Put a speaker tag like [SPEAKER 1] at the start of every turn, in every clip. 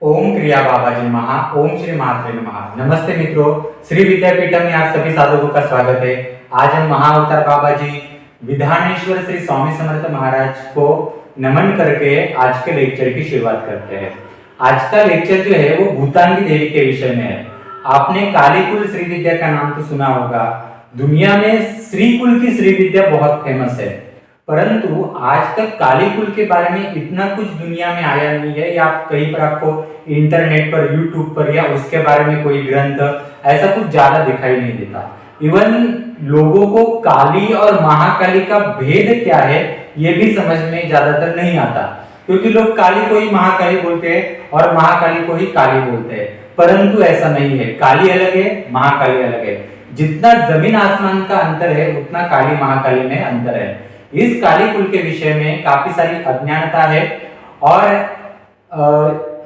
[SPEAKER 1] ओम क्रिया बाबाजी महा ओम श्री मात्रे नमः। नमस्ते मित्रों, श्री विद्यापीठम में आप सभी साधकों का स्वागत है। आज हम महाअवतार बाबाजी विधानेश्वर श्री स्वामी समर्थ महाराज को नमन करके आज के लेक्चर की शुरुआत करते हैं। आज का लेक्चर जो है वो भूतांगी देवी के विषय में है। आपने कालीकुल श्री विद्या का नाम तो सुना होगा। दुनिया में श्री कुल की श्री विद्या बहुत फेमस है, परंतु आज तक कालीकुल के बारे में इतना कुछ दुनिया में आया नहीं है, या कहीं पर आपको इंटरनेट पर, यूट्यूब पर या उसके बारे में कोई ग्रंथ ऐसा कुछ ज्यादा दिखाई नहीं देता। इवन लोगों को काली और महाकाली का भेद क्या है ये भी समझ में ज्यादातर नहीं आता, क्योंकि लोग काली को ही महाकाली बोलते हैं और महाकाली को ही काली बोलते हैं, परंतु ऐसा नहीं है। काली अलग है, महाकाली अलग है। जितना जमीन आसमान का अंतर है उतना काली महाकाली में अंतर है। इस काली कुल के विषय में काफी सारी अज्ञानता है, और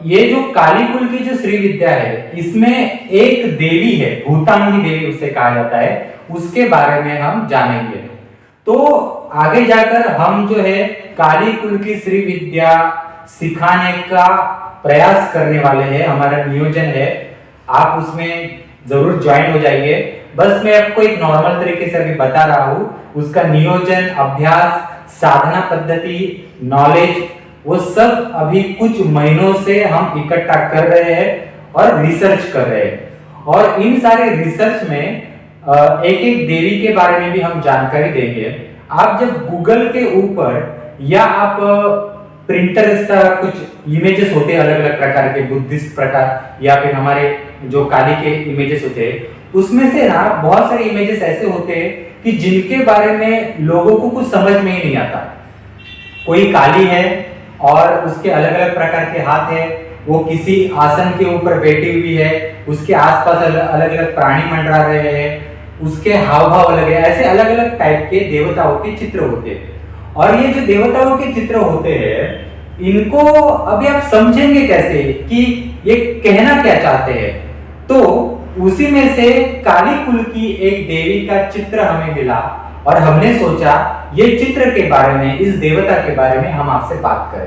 [SPEAKER 1] ये जो काली कुल की जो श्री विद्या है इसमें एक देवी है, भूतांगी देवी उसे कहा जाता है, उसके बारे में हम जानेंगे। तो आगे जाकर हम जो है काली कुल की श्री विद्या सिखाने का प्रयास करने वाले हैं। हमारा नियोजन है, आप उसमें जरूर ज्वाइन हो जाइए। बस मैं आपको एक नॉर्मल तरीके से अभी बता रहा हूँ। उसका नियोजन, अभ्यास, साधना पद्धति, नॉलेज, वो सब अभी कुछ महीनों से हम इकट्ठा कर रहे हैं और रिसर्च कर रहे हैं। और इन सारे रिसर्च में एक एक देवी के बारे में भी हम जानकारी देंगे। आप जब गूगल के ऊपर या आप प्रिंटरेस्ट का कुछ इमेजेस होते हैं अलग अलग प्रकार के, बुद्धिस्ट प्रकार या फिर हमारे जो काली के इमेजेस होते हैं, उसमें से ना बहुत सारे इमेजेस ऐसे होते हैं कि जिनके बारे में लोगों को कुछ समझ में ही नहीं आता। कोई काली है और उसके अलग अलग प्रकार के हाथ है, वो किसी आसन के ऊपर बैठी हुई है, उसके आसपास अलग अलग प्राणी मंडरा रहे हैं, उसके हाव भाव अलग है। ऐसे अलग अलग टाइप के देवताओं के चित्र होते हैं। और ये जो देवताओं के चित्र होते हैं, इनको अभी आप समझेंगे कैसे कि ये कहना क्या चाहते हैं। तो उसी में से काली कुल की एक देवी का चित्र हमें मिला और हमने सोचा ये चित्र के बारे में, इस देवता के बारे में हम आपसे बात करें।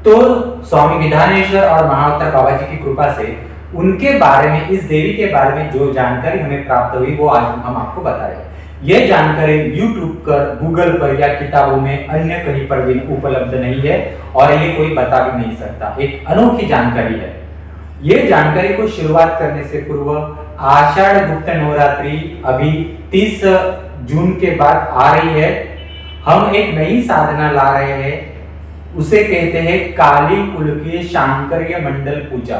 [SPEAKER 1] तो स्वामी विधानेश्वर और महाअवतार बाबा जी की कृपा से उनके बारे में, इस देवी के बारे में जो जानकारी हमें प्राप्त हुई वो आज हम आपको बता रहे हैं। यह जानकारी यूट्यूब पर, गूगल पर या किताबों में अन्य कहीं पर भी उपलब्ध नहीं है और ये कोई बता भी नहीं सकता। एक अनोखी जानकारी है। ये जानकारी को शुरुआत करने से पूर्व आषाढ़ गुप्त नवरात्रि अभी 30 जून के बाद आ रही है। हम एक नई साधना ला रहे हैं, उसे कहते हैं काली कुल की शांकर्य मंडल पूजा।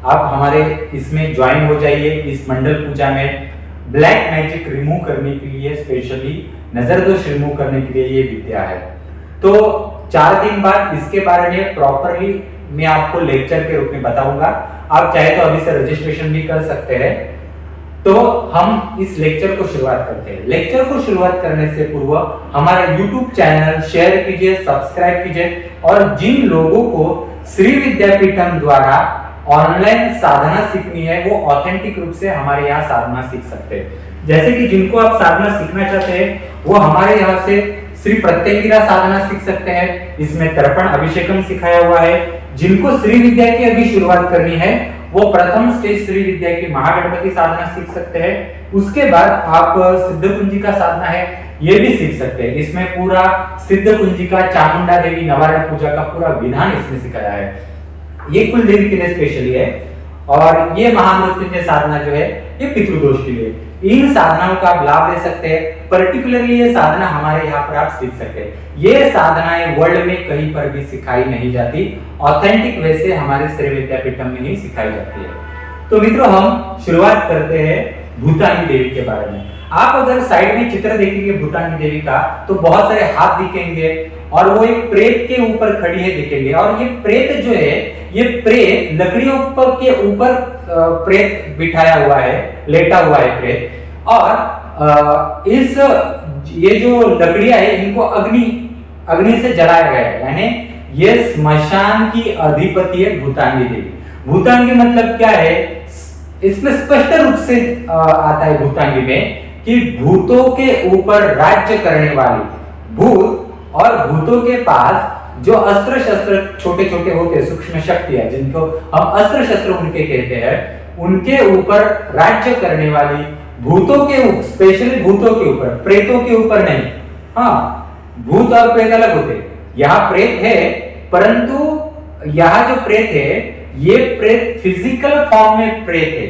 [SPEAKER 1] आप हमारे इसमें ज्वाइन हो जाइए। इस मंडल पूजा में ब्लैक मैजिक रिमूव करने के लिए, स्पेशली नजर दोष रिमूव करने के लिए ये विद्या है। तो 4 दिन बाद इसके बारे में प्रॉपरली मैं आपको लेक्चर के रूप में बताऊंगा। आप चाहे तो अभी से रजिस्ट्रेशन भी कर सकते हैं। तो हम इस लेक्चर को शुरुआत करते हैं। लेक्चर को शुरुआत करने से पूर्व हमारा YouTube चैनल शेयर कीजिए, सब्सक्राइब कीजिए, और जिन लोगों को श्री विद्यापीठम द्वारा ऑनलाइन साधना सीखनी है वो ऑथेंटिक रूप से हमारे यहाँ साधना सीख सकते हैं। जैसे कि जिनको आप साधना सीखना चाहते हैं वो हमारे यहाँ से श्री प्रत्यंगिरा साधना सीख सकते हैं। इसमें तर्पण अभिषेकम सिखाया हुआ है। जिनको श्री विद्या की अभी शुरुआत करनी है वो प्रथम स्टेज श्री विद्या की महागणपति साधना सीख सकते हैं। उसके बाद आप सिद्ध कुंजिका साधना है ये भी सीख सकते हैं। इसमें पूरा सिद्ध कुंजिका, चामुंडा देवी, नवारण पूजा का पूरा विधान इसमें सिखाया है। ये कुल देवी के लिए स्पेशली है। और ये महामृत्युंजय साधना जो है ये पितृदोष के लिए। इन साधनाओं का आप लाभ ले सकते हैं। पर्टिकुलरली ये साधना हमारे यहाँ पर आप सीख सकते हैं। ये साधनाएं वर्ल्ड में कहीं पर भी सिखाई नहीं जाती, ऑथेंटिक वे से हमारे श्री विद्यापीठम में ही सिखाई जाती है। तो मित्रों, हम शुरुआत करते हैं भूतांगी देवी के बारे में। आप अगर साइड में चित्र देखेंगे भूतांगी देवी का तो बहुत सारे हाथ दिखेंगे और वो एक प्रेत के ऊपर खड़ी है दिखेंगे। और ये प्रेत जो है, ये प्रेत लकड़ियों के ऊपर प्रेत बिठाया हुआ है, लेटा हुआ है प्रेत। और इस ये जो लकड़ियां है इनको अग्नि से जलाया गया है, यानी ये स्मशान की अधिपति है भूतांगी देवी। भूतांगी मतलब क्या है, इसमें स्पष्ट रूप से आता है भूतांगी में कि भूतों के ऊपर राज्य करने वाली, भूत और भूतों के पास जो अस्त्र शस्त्र छोटे छोटे होते हैं, सूक्ष्म शक्तियां जिनको हम अस्त्र शस्त्र उनके कहते हैं, उनके ऊपर राज्य करने वाली भूतों के, स्पेशली भूतों के ऊपर, प्रेतों के ऊपर नहीं। हाँ, भूत और प्रेत अलग होते हैं। यहाँ प्रेत है, परंतु यहाँ जो प्रेत है, ये प्रेत फिजिकल फॉर्म में प्रेत है,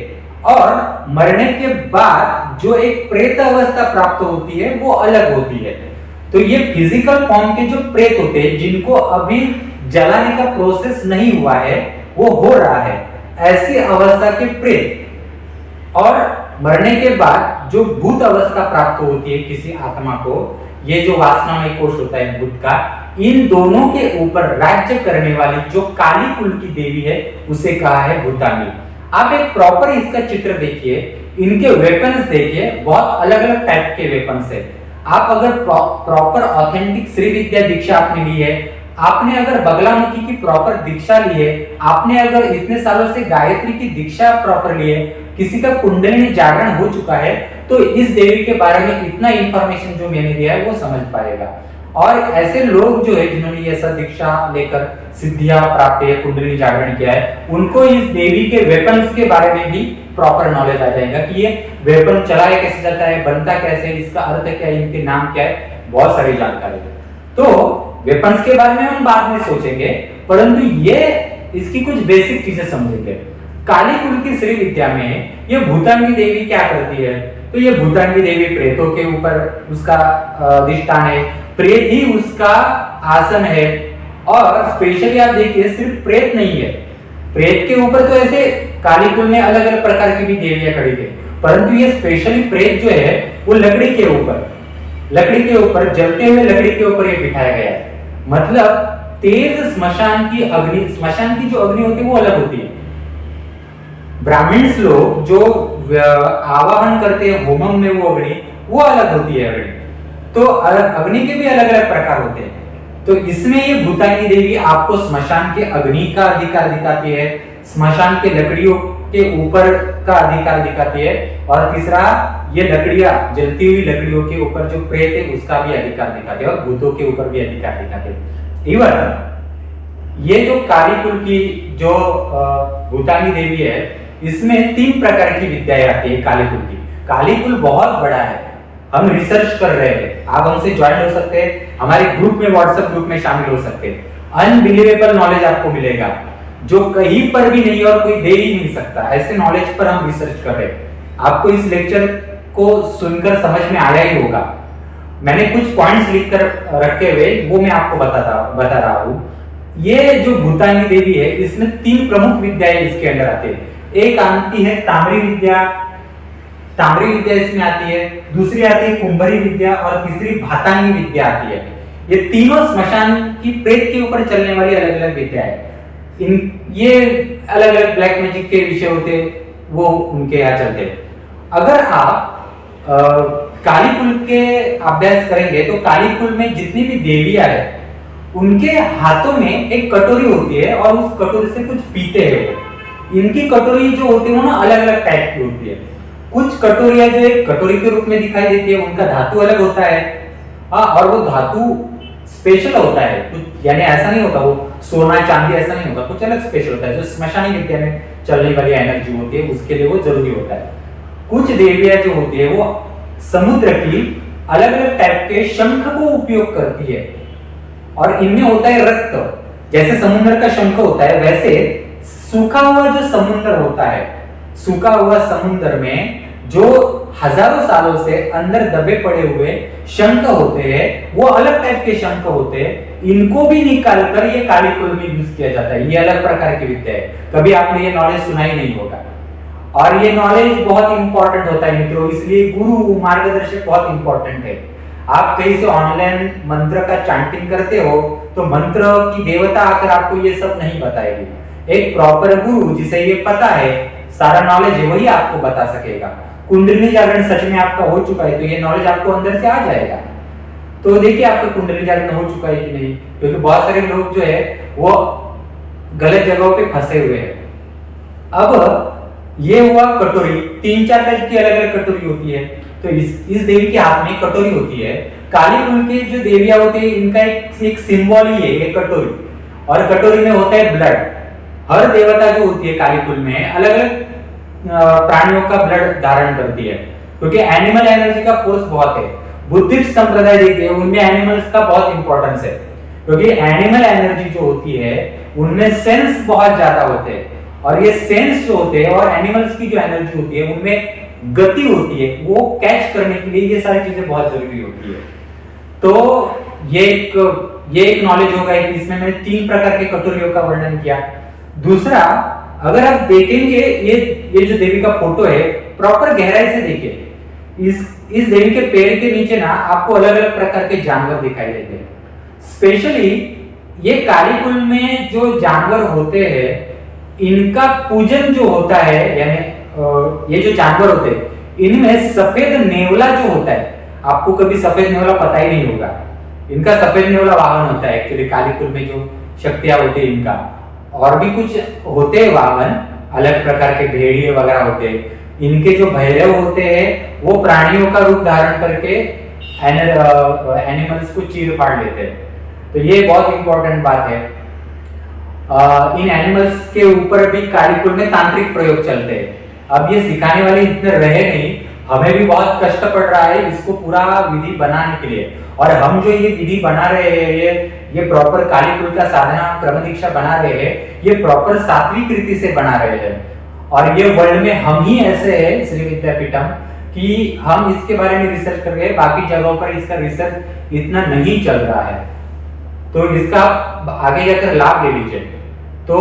[SPEAKER 1] और मरने के बाद जो एक प्रेत अवस्था प्राप्त होती है वो अलग होती है। तो ये फिजिकल फॉर्म के जो प्रेत होते हैं, जिनको अभी जलाने का प्रोसेस नहीं हुआ है, वो हो रहा है, ऐसी अवस्था के प्रेत, और मरने के बाद जो भूत अवस्था प्राप्त होती है किसी आत्मा को, ये जो वासनामय कोष होता है भूत का, इन दोनों के ऊपर राज्य करने वाली जो काली कुल की देवी है, उसे कहा है भूतानी। आप एक प्रॉपर इसका चित्र देखिए, इनके वेपन्स देखिए, बहुत अलग अलग टाइप के वेपन्स है। आप अगर प्रॉपर ऑथेंटिक श्री विद्या दीक्षा आपने ली है, आपने अगर बगलामुखी की प्रॉपर दीक्षा ली है, आपने अगर इतने सालों से गायत्री की दीक्षा प्रॉपर ली है, किसी का कुंडलिनी जागरण हो चुका है, तो इस देवी के बारे में इतना इंफॉर्मेशन जो मैंने दिया है वो समझ पाएगा। और ऐसे लोग जो है जिन्होंने ये ऐसा दीक्षा लेकर सिद्धियां प्राप्त है, कुंडलिनी जागरण किया है, उनको इस देवी के वेपन्स के बारे में भी प्रॉपर नॉलेज आ जाएगा कि ये वेपन चलाया कैसे जाता है, बनता कैसे है, इसका अर्थ क्या है, इनके नाम क्या है, बहुत सारी जानकारी है। तो वेपन्स के बारे में हम बाद में सोचेंगे, परंतु ये इसकी कुछ बेसिक चीजें समझेंगे। काली कुल की श्री विद्या में ये भूतांगी देवी क्या करती है? तो ये भूतांगी देवी प्रेतों के ऊपर उसका अधिष्ठान है, प्रेत ही उसका आसन है। और स्पेशली आप देखिए, सिर्फ प्रेत नहीं है, प्रेत के ऊपर तो ऐसे काली कुल में अलग अलग प्रकार की भी देवियां खड़ी है, परंतु ये स्पेशली प्रेत जो है वो लकड़ी के ऊपर जलते हुए लकड़ी के ऊपर ये बिठाया गया है। मतलब तेज स्मशान की अग्नि, स्मशान की जो अग्नि होती है वो अलग होती है। ब्राह्मण्स लोग जो आवाहन करते हैं होमम में, वो अग्नि वो अलग होती है अग्नि। तो अग्नि के भी अलग अलग प्रकार होते हैं। तो इसमें ये भूतांगी देवी आपको स्मशान के अग्नि का अधिकार दिखाती है, स्मशान के लकड़ियों के ऊपर का अधिकार दिखाती है, और तीसरा ये लकड़ियां, जलती हुई लकड़ियों के ऊपर जो प्रेत है उसका भी अधिकार दिखाते हैं, और भूतों के ऊपर भी अधिकार दिखाते हैं। इवन ये जो काली कुल की जो भूतांगी देवी है, इसमें 3 प्रकार की विद्याएं आती है काली कुल की। काली कुल बहुत बड़ा है, हम रिसर्च कर रहे हैं, आप हमसे ज्वाइन हो सकते हैं, हमारे ग्रुप में, व्हाट्सएप ग्रुप में शामिल हो सकते हैं। अनबिलीवेबल नॉलेज आपको मिलेगा जो कहीं पर भी नहीं और कोई दे ही नहीं सकता, ऐसे नॉलेज पर हम रिसर्च कर रहे हैं। आपको इस लेक्चर को सुनकर समझ में आया ही होगा। मैंने कुछ पॉइंट्स लिखकर रखे हुए, वो मैं आपको बता रहा हूं। ये जो भूतांगी देवी है, इसमें 3 प्रमुख विद्याएं इसके अंदर आती है। एक आती है ताम्री विद्या इसमें आती है, दूसरी आती है कुंभरी विद्या, और तीसरी भातांगी विद्या आती है। ये तीनों स्मशान की प्रेत के ऊपर चलने वाली अलग अलग विद्या है। ये अलग अलग ब्लैक मैजिक के विषय होते, वो उनके यहाँ चलते। अगर आप काली कुल के अभ्यास करेंगे, तो काली कुल में जितनी भी देवियां है, उनके हाथों में एक कटोरी होती है, और उस कटोरी से कुछ पीते हैं। इनकी कटोरी जो होती है ना, अलग अलग टाइप की होती है। कुछ कटोरियां जो एक कटोरी के रूप में दिखाई देती है, उनका धातु अलग होता है। हाँ, और वो धातु स्पेशल होता है, कुछ यानी ऐसा नहीं होता वो सोना चांदी ऐसा नहीं होता, कुछ अलग स्पेशल होता है, जो स्मशानी विद्या में चलने वाली एनर्जी होती है, उसके लिए वो जरूरी होता है। कुछ देवियां जो होती है वो समुद्र की अलग अलग टाइप के शंख को उपयोग करती है, और इनमें होता है रक्त। जैसे समुद्र का शंख होता है, वैसे सूखा हुआ जो समुद्र होता है, सूखा हुआ समुद्र में जो हजारों सालों से अंदर दबे पड़े हुए शंख होते हैं, वो अलग टाइप के शंख होते हैं। इनको भी निकालकर ये काली कुल में यूज किया जाता है। ये अलग प्रकार की विद्या है, कभी आपने ये नॉलेज सुना ही नहीं होगा। और ये नॉलेज बहुत इंपॉर्टेंट होता है मित्रों, इसलिए गुरु मार्गदर्शक बहुत इंपॉर्टेंट है। आप कहीं से ऑनलाइन मंत्र का चैंटिंग करते हो, तो मंत्र की देवता आकर आपको ये सब नहीं बताएगी। एक प्रॉपर गुरु जिसे ये पता है, सारा नॉलेज है, वही आपको बता सकेगा। कुंडलिनी जागरण सच में आपका हो चुका है, तो ये नॉलेज आपको अंदर से आ जाएगा। तो देखिए आपका कुंडलिनी जागरण हो चुका है कि नहीं, क्योंकि बहुत सारे लोग जो है वो गलत जगहों पे फंसे हुए हैं। अब ये हुआ कटोरी, 3-4 टाइप की अलग अलग कटोरी होती है। तो इस देवी के हाथ में कटोरी होती है, काली कुल के जो देवियां होती है इनका एक सिंबल ही है, एक कटोरी, और कटोरी में होता है ब्लड। हर देवता जो होती है काली कुल में अलग अलग प्राणियों का ब्लड धारण करती है, क्योंकि एनिमल एनर्जी का फोर्स बहुत है। बुद्धिस्ट संप्रदाय देखिए उनमें एनिमल्स का बहुत इंपॉर्टेंस है, क्योंकि एनिमल एनर्जी जो होती है उनमें सेंस बहुत ज्यादा होते हैं, और ये सेंस जो होते हैं और एनिमल्स की जो एनर्जी होती है उनमें गति होती है, वो कैच करने के लिए ये सारी चीजें बहुत जरूरी होती है। तो ये एक नॉलेज होगा कि इसमें मैंने 3 प्रकार के कटोरियों का वर्णन किया। दूसरा, अगर आप देखेंगे ये जो देवी का फोटो है प्रॉपर गहराई से देखिए, इस देवी के पैर के नीचे ना आपको अलग अलग प्रकार के जानवर दिखाई देते हैं। स्पेशली ये काली कुल में जो जानवर होते हैं इनका पूजन जो होता है, यानी ये जो जानवर होते हैं इनमें सफेद नेवला जो होता है, आपको कभी सफेद नेवला पता ही नहीं होगा, इनका सफेद नेवला वाहन होता है एक्चुअली काली कुल में जो शक्तियां होती है इनका। और भी कुछ होते हैं वाहन, अलग प्रकार के भेड़िए वगैरह होते हैं, इनके जो भैरव होते हैं वो प्राणियों का रूप धारण करके एनिमल्स को चीर फाड़ लेते हैं। तो ये बहुत इंपॉर्टेंट बात है। इन एनिमल्स के ऊपर भी काली कुल में तांत्रिक प्रयोग चलते हैं। अब ये सिखाने वाले इतने रहे नहीं, हमें भी बहुत कष्ट पड़ रहा है इसको पूरा विधि बनाने के लिए, और हम जो ये विधि बना रहे हैं, ये प्रॉपर काली कुल का साधना क्रम दीक्षा बना रहे हैं, ये प्रॉपर सात्विक रीति से बना रहे हैं। और ये वर्ल्ड में हम ही ऐसे हैं श्री विद्यापीठम कि हम इसके बारे में रिसर्च कर रहे हैं, बाकी जगहों पर इसका रिसर्च इतना नहीं चल रहा है, तो इसका आगे जाकर लाभ ले लीजिए। तो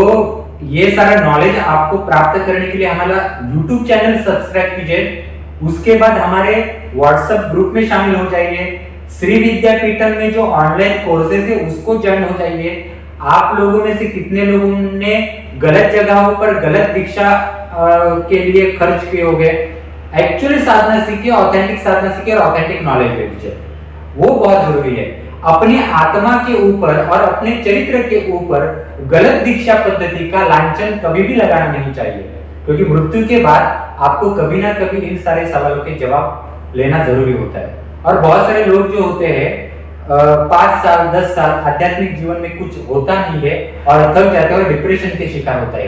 [SPEAKER 1] ये सारा नॉलेज आपको प्राप्त करने के लिए हमारा YouTube चैनल सब्सक्राइब कीजिए, उसके बाद हमारे WhatsApp ग्रुप में शामिल हो जाइए, श्री विद्यापीठम में जो ऑनलाइन कोर्सेज है उसको ज्वाइन हो जाइए। आप लोगों में से कितने लोगों ने गलत जगहों पर गलत दीक्षा के लिए खर्च किए होंगे, एक्चुअली साधना सीखिए, ऑथेंटिक साधना सीखिए और ऑथेंटिक नॉलेज ले लीजिए, वो बहुत जरूरी है। अपनी आत्मा के ऊपर और अपने चरित्र के ऊपर गलत दीक्षा पद्धति का लांछन कभी भी लगाना नहीं चाहिए, क्योंकि मृत्यु के बाद आपको कभी ना कभी इन सारे सवालों के जवाब लेना जरूरी होता है। और बहुत सारे लोग जो होते हैं 5 साल 10 साल आध्यात्मिक जीवन में कुछ होता नहीं है और थक जाते हैं और डिप्रेशन के शिकार होता है।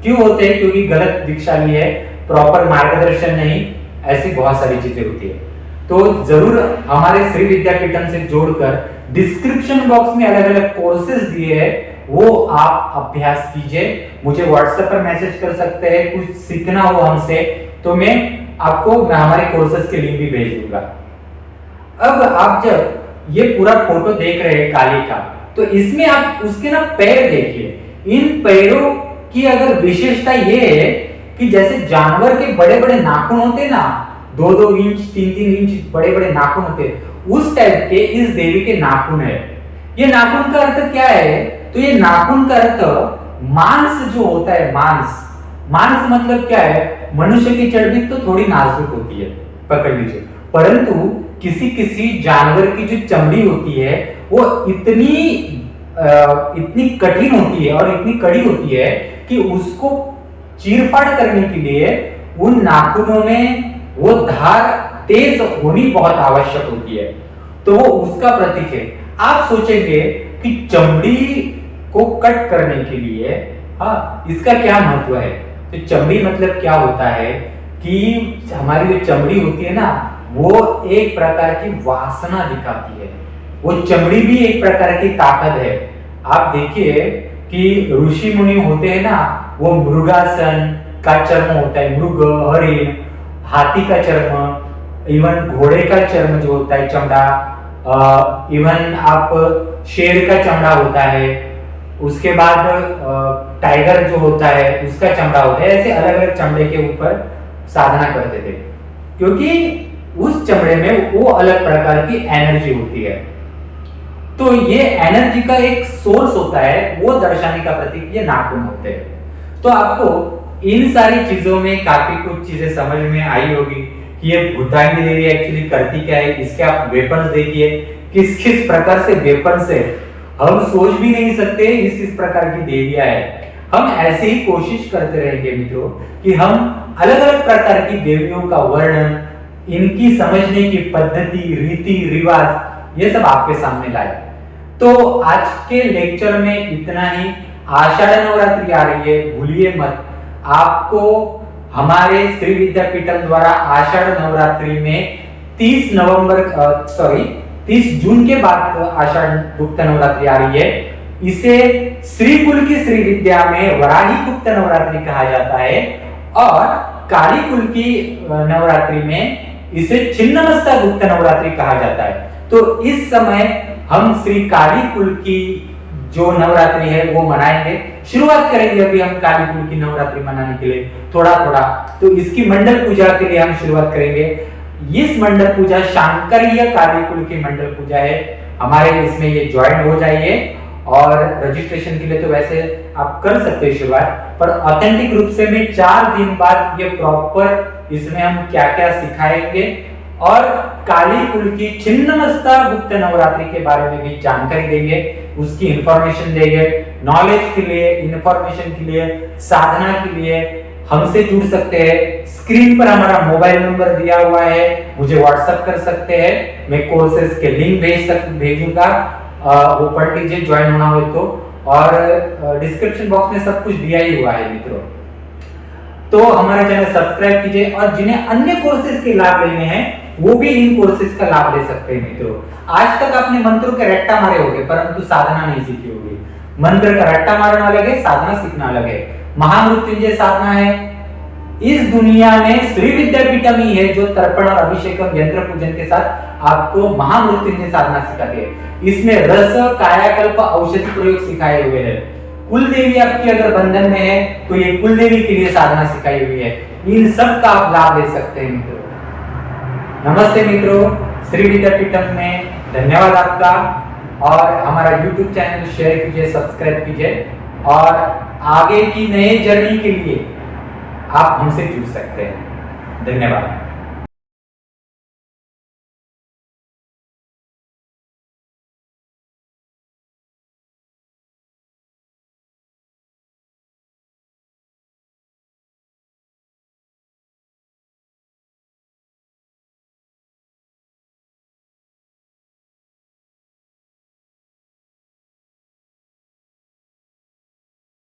[SPEAKER 1] क्यों होते हैं? क्योंकि गलत दीक्षा ली है, प्रॉपर मार्गदर्शन नहीं, ऐसी बहुत सारी चीजें होती है। तो जरूर हमारे श्री विद्यापीठम से जोड़कर डिस्क्रिप्शन बॉक्स में अलग अलग कोर्सेज दिए हैं, वो आप अभ्यास कीजिए। मुझे व्हाट्सएप पर मैसेज कर सकते हैं, कुछ सीखना हो हमसे तो मैं आपको हमारे कोर्सेज के लिंक भी भेज दूंगा। अब आप जब ये पूरा फोटो देख रहे हैं काली का, तो इसमें आप उसके ना पैर देखिए। इन पैरों की अगर विशेषता ये है कि जैसे जानवर के बड़े बड़े नाखून होते हैं ना, 2-2 इंच 3-3 इंच बड़े बड़े नाखून होते हैं, उस टाइप के इस देवी के नाखून है। ये नाखून का अर्थ क्या है? तो ये नाखून का अर्थ मांस जो होता है, मांस मतलब क्या है? मनुष्य की चर्बी तो थोड़ी नाजुक होती है, पकड़ लीजिए, परंतु किसी किसी जानवर की जो चमड़ी होती है वो इतनी कठिन होती है और इतनी कड़ी होती है कि उसको चीरफाड़ करने के लिए उन नाखूनों में वो धार तेज होनी बहुत आवश्यक होती है। तो वो उसका प्रतीक है। आप सोचेंगे कि चमड़ी को कट करने के लिए इसका क्या महत्व है? तो चमड़ी मतलब क्या होता है कि हमारी जो चमड़ी होती है ना, वो एक प्रकार की वासना दिखाती है। वो चमड़ी भी एक प्रकार की ताकत है। आप देखिए कि ऋषि मुनि होते हैं ना, वो मृगासन का चर्म होता है, मृग, हरिण, हाथी का चर्म, इवन घोड़े का चर्म जो होता है, चमड़ा, इवन आप शेर का चमड़ा होता है, उसके बाद टाइगर जो होता है उसका चमड़ा होता है। ऐसे अलग अलग चमड़े के ऊपर साधना करते थे, क्योंकि उस चमड़े में वो अलग प्रकार की एनर्जी होती है। तो ये एनर्जी का एक सोर्स होता है, वो दर्शाने का प्रतीक ये नाखून होते हैं। तो आपको इन सारी चीजों में काफी कुछ चीजें समझ में आई होगी कि ये भूतांगी देवी एक्चुअली करती क्या है। इसके आप वेपन्स देखिए, किस किस प्रकार से वेपन्स है, हम सोच भी नहीं सकते इस प्रकार की देवियां है। हम ऐसे ही कोशिश करते रहेंगे मित्रों कि हम अलग अलग प्रकार की देवियों का वर्णन, इनकी समझने की पद्धति, रीति रिवाज, ये सब आपके सामने लाए। तो आज के लेक्चर में इतना ही। आषाढ़ नवरात्रि आ रही है, भूलिए मत। आपको हमारे श्री विद्यापीठम द्वारा आषाढ़ नवरात्रि में 30 जून के बाद आषाढ़ गुप्त नवरात्रि आ रही है। इसे श्री कुल की श्री विद्या में वराही गुप्त नवरात्रि कहा जाता है और काली कुल की नवरात्रि में इसे छिन्नमस्ता गुप्त नवरात्रि कहा जाता है। तो इस समय हम श्री काली कुल की जो नवरात्रि है वो मनाएंगे। शुरुआत करेंगे अभी हम काली कुल की नवरात्रि मनाने के लिए थोड़ा थोड़ा। तो इसकी मंडल पूजा के लिए हम शुरुआत करेंगे। इस मंडल पूजा शांकरीय काली कुल की मंडल पूजा है। हमारे इसमें ये ज्वाइन हो जाइए और रजिस्ट्रेशन के लिए तो वैसे आप कर सकते हैं शुरुआत, पर ऑथेंटिक रूप से मैं 4 दिन बाद ये प्रॉपर इसमें हम क्या क्या सिखाएंगे और काली कुल की छिन्नमस्ता गुप्त नवरात्रि के बारे में भी जानकारी देंगे, उसकी इंफॉर्मेशन देंगे। नॉलेज के लिए, इंफॉर्मेशन के लिए, साधना के लिए हमसे जुड़ सकते हैं। स्क्रीन पर हमारा मोबाइल नंबर दिया हुआ है, मुझे व्हाट्सएप कर सकते हैं। मैं कोर्सेज के लिंक भेजूंगा, वो पढ़ लीजिए ज्वाइन होना हो तो। और डिस्क्रिप्शन बॉक्स में सब कुछ दिया ही हुआ है मित्रों। तो हमारे चैनल सब्सक्राइब कीजिए और जिन्हें अन्य कोर्सेज के लाभ लेने हैं वो भी इन कोर्सेज का लाभ ले सकते हैं मित्रों। आज तक आपने मंत्रों के रट्टा मारे होंगे परंतु साधना नहीं सीखी होगी। मंत्र का रट्टा मारना अलग है, साधना सीखना अलग है। महामृत्युंजय साधना है। इस दुनिया में श्री विद्यापीठम ही है जो तर्पण और अभिषेकम यंत्र पूजन के साथ आपको महामृत्युंजय साधना सिखाती है। इसमें रस, कायाकल्प, औषधि प्रयोग सिखाए हुए हैं। कुल देवी आपकी अगर बंधन में है तो ये कुल देवी के लिए साधना सिखाई हुई है। इन सब का आप लाभ ले सकते हैं मित्रों। नमस्ते मित्रों, श्री विद्यापीठम में धन्यवाद आपका। और हमारा YouTube चैनल शेयर कीजिए, सब्सक्राइब कीजिए और आगे की नए जर्नी के लिए आप हमसे जुड़ सकते हैं। धन्यवाद।